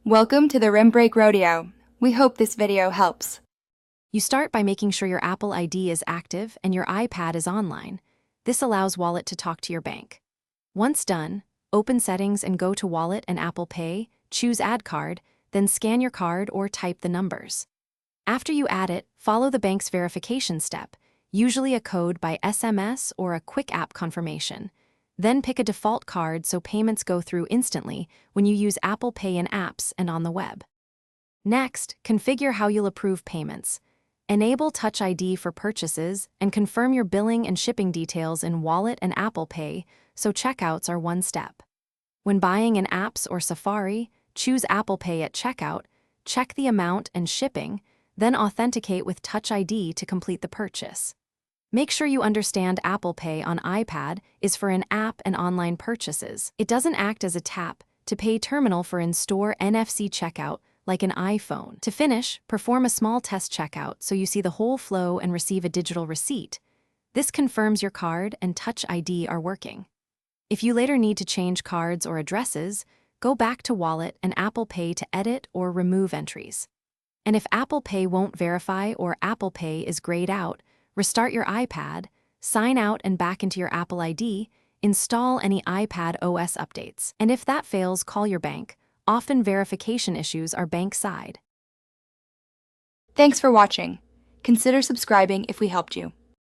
Welcome to the Rim Break Rodeo. We hope this video helps. You start by making sure your Apple ID is active and your iPad is online. This allows Wallet to talk to your bank. Once done, open Settings and go to Wallet and Apple Pay, choose Add Card, then scan your card or type the numbers. After you add it, follow the bank's verification step, usually a code by SMS or a quick app confirmation. Then pick a default card so payments go through instantly when you use Apple Pay in apps and on the web. Next, configure how you'll approve payments. Enable Touch ID for purchases and confirm your billing and shipping details in Wallet and Apple Pay so checkouts are one step. When buying in apps or Safari, choose Apple Pay at checkout, check the amount and shipping, then authenticate with Touch ID to complete the purchase. Make sure you understand Apple Pay on iPad is for in-app and online purchases. It doesn't act as a tap-to-pay terminal for in-store NFC checkout like an iPhone. To finish, perform a small test checkout so you see the whole flow and receive a digital receipt. This confirms your card and Touch ID are working. If you later need to change cards or addresses, go back to Wallet and Apple Pay to edit or remove entries. And if Apple Pay won't verify or Apple Pay is grayed out, restart your iPad, sign out and back into your Apple ID, install any iPad OS updates. And if that fails, call your bank. Often verification issues are bank side. Thanks for watching. Consider subscribing if we helped you.